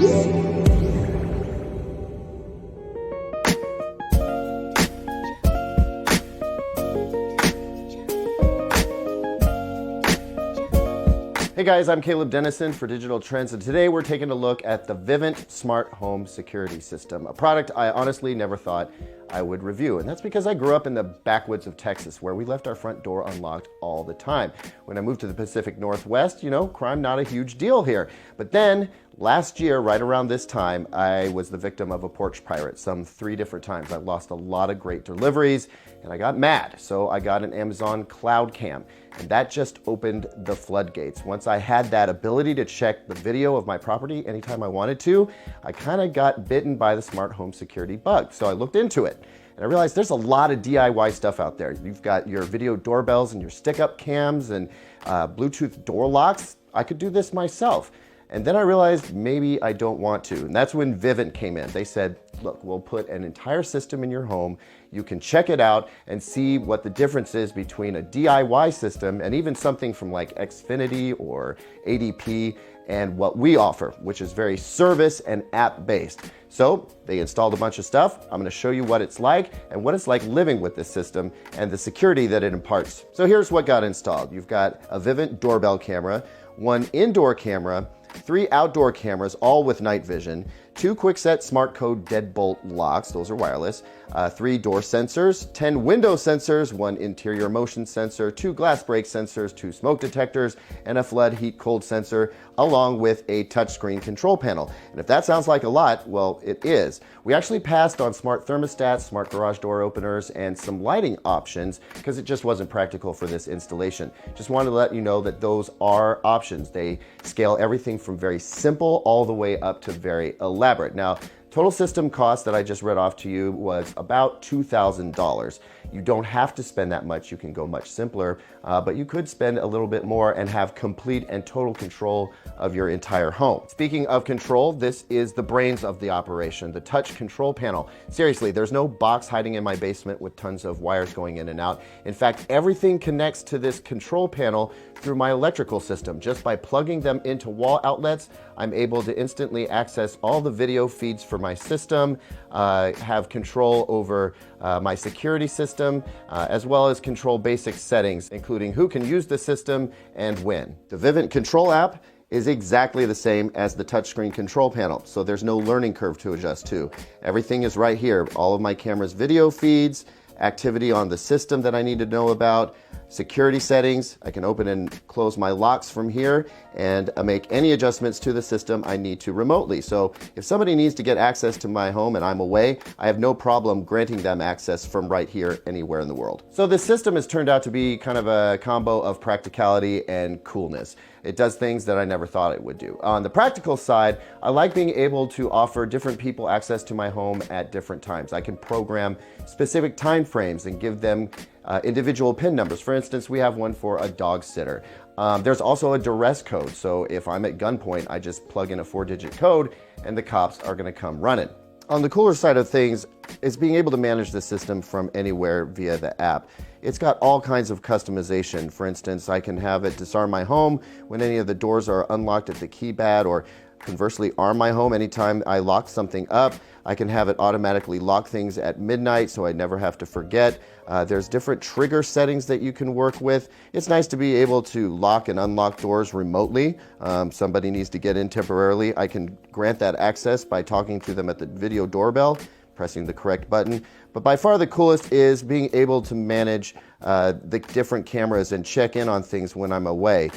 Hey guys, I'm Caleb Dennison for Digital Trends, and today we're taking a look at the Vivint Smart Home Security System, a product I honestly never thought I would review. And that's because I grew up in the backwoods of Texas, where we left our front door unlocked all the time. When I moved to the Pacific Northwest, crime not a huge deal here. But then last year, right around this time, I was the victim of a porch pirate some 3 different times. I lost a lot of great deliveries and I got mad. So I got an Amazon Cloud Cam, and that just opened the floodgates. Once I had that ability to check the video of my property anytime I wanted to, I kind of got bitten by the smart home security bug. So I looked into it. And I realized there's a lot of DIY stuff out there. You've got your video doorbells and your stick-up cams and Bluetooth door locks. I could do this myself. And then I realized maybe I don't want to. And that's when Vivint came in. They said, look, we'll put an entire system in your home. You can check it out and see what the difference is between a DIY system and even something from like Xfinity or ADP and what we offer, which is very service and app based. So they installed a bunch of stuff. I'm gonna show you what it's like and what it's like living with this system and the security that it imparts. So here's what got installed. You've got a Vivint doorbell camera, 1 indoor camera, 3 outdoor cameras, all with night vision, 2 QuickSet Smart Code deadbolt locks, those are wireless, 3 door sensors, 10 window sensors, 1 interior motion sensor, 2 glass break sensors, 2 smoke detectors, and a flood heat cold sensor, along with a touchscreen control panel. And if that sounds like a lot, well, it is. We actually passed on smart thermostats, smart garage door openers, and some lighting options because it just wasn't practical for this installation. Just wanted to let you know that those are options. They scale everything from very simple all the way up to very elaborate. Now, total system cost that I just read off to you was about $2,000. You don't have to spend that much. You can go much simpler, but you could spend a little bit more and have complete and total control of your entire home. Speaking of control, this is the brains of the operation, the touch control panel. Seriously, there's no box hiding in my basement with tons of wires going in and out. In fact, everything connects to this control panel through my electrical system. Just by plugging them into wall outlets, I'm able to instantly access all the video feeds for my system, have control over my security system, as well as control basic settings, including who can use the system and when. The Vivint Control app is exactly the same as the touchscreen control panel, so there's no learning curve to adjust to. Everything is right here. All of my camera's video feeds, activity on the system that I need to know about, security settings. I can open and close my locks from here and make any adjustments to the system I need to remotely. So if somebody needs to get access to my home and I'm away, I have no problem granting them access from right here anywhere in the world. So this system has turned out to be kind of a combo of practicality and coolness. It does things that I never thought it would do. On the practical side, I like being able to offer different people access to my home at different times. I can program specific time frames and give them individual PIN numbers. For instance, we have one for a dog sitter. There's also a duress code. So if I'm at gunpoint, I just plug in a 4-digit code and the cops are gonna come running. On the cooler side of things is being able to manage the system from anywhere via the app. It's got all kinds of customization. For instance, I can have it disarm my home when any of the doors are unlocked at the keypad, or conversely arm my home anytime I lock something up. I can have it automatically lock things at midnight so I never have to forget. There's different trigger settings that you can work with. It's nice to be able to lock and unlock doors remotely. Somebody needs to get in temporarily. I can grant that access by talking to them at the video doorbell, pressing the correct button. But by far the coolest is being able to manage the different cameras and check in on things when I'm away.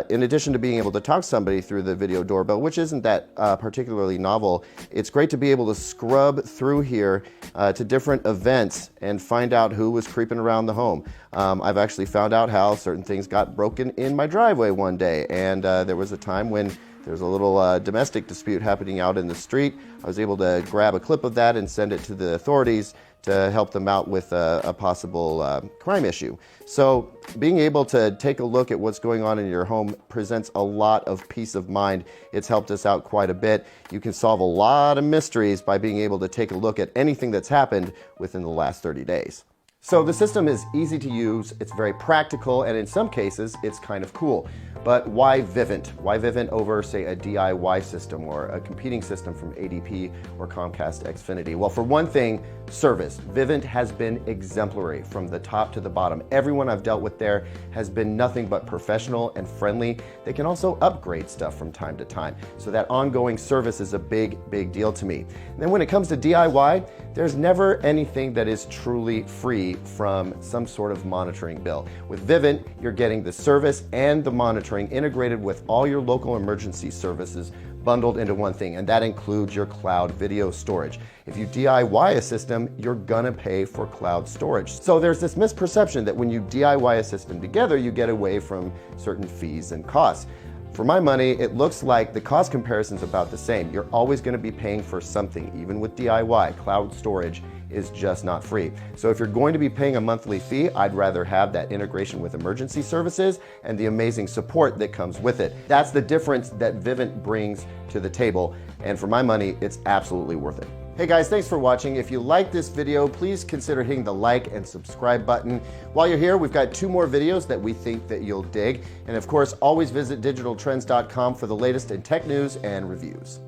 In addition to being able to talk to somebody through the video doorbell, which isn't that particularly novel, it's great to be able to scrub through here to different events and find out who was creeping around the home. I've actually found out how certain things got broken in my driveway one day, and there was a time when there was a little domestic dispute happening out in the street. I was able to grab a clip of that and send it to the authorities to help them out with a possible crime issue. So being able to take a look at what's going on in your home presents a lot of peace of mind. It's helped us out quite a bit. You can solve a lot of mysteries by being able to take a look at anything that's happened within the last 30 days. So the system is easy to use, it's very practical, and in some cases, it's kind of cool. But why Vivint? Why Vivint over, say, a DIY system or a competing system from ADP or Comcast Xfinity? Well, for one thing, service. Vivint has been exemplary from the top to the bottom. Everyone I've dealt with there has been nothing but professional and friendly. They can also upgrade stuff from time to time. So that ongoing service is a big, big deal to me. And then when it comes to DIY, there's never anything that is truly free from some sort of monitoring bill. With Vivint, you're getting the service and the monitoring integrated with all your local emergency services bundled into one thing, and that includes your cloud video storage. If you DIY a system, you're gonna pay for cloud storage. So there's this misperception that when you DIY a system together, you get away from certain fees and costs. For my money, it looks like the cost comparison's about the same. You're always gonna be paying for something, even with DIY. Cloud storage is just not free. So if you're going to be paying a monthly fee, I'd rather have that integration with emergency services and the amazing support that comes with it. That's the difference that Vivint brings to the table. And for my money, it's absolutely worth it. Hey guys, thanks for watching. If you like this video, please consider hitting the like and subscribe button. While you're here, we've got 2 more videos that we think that you'll dig. And of course, always visit digitaltrends.com for the latest in tech news and reviews.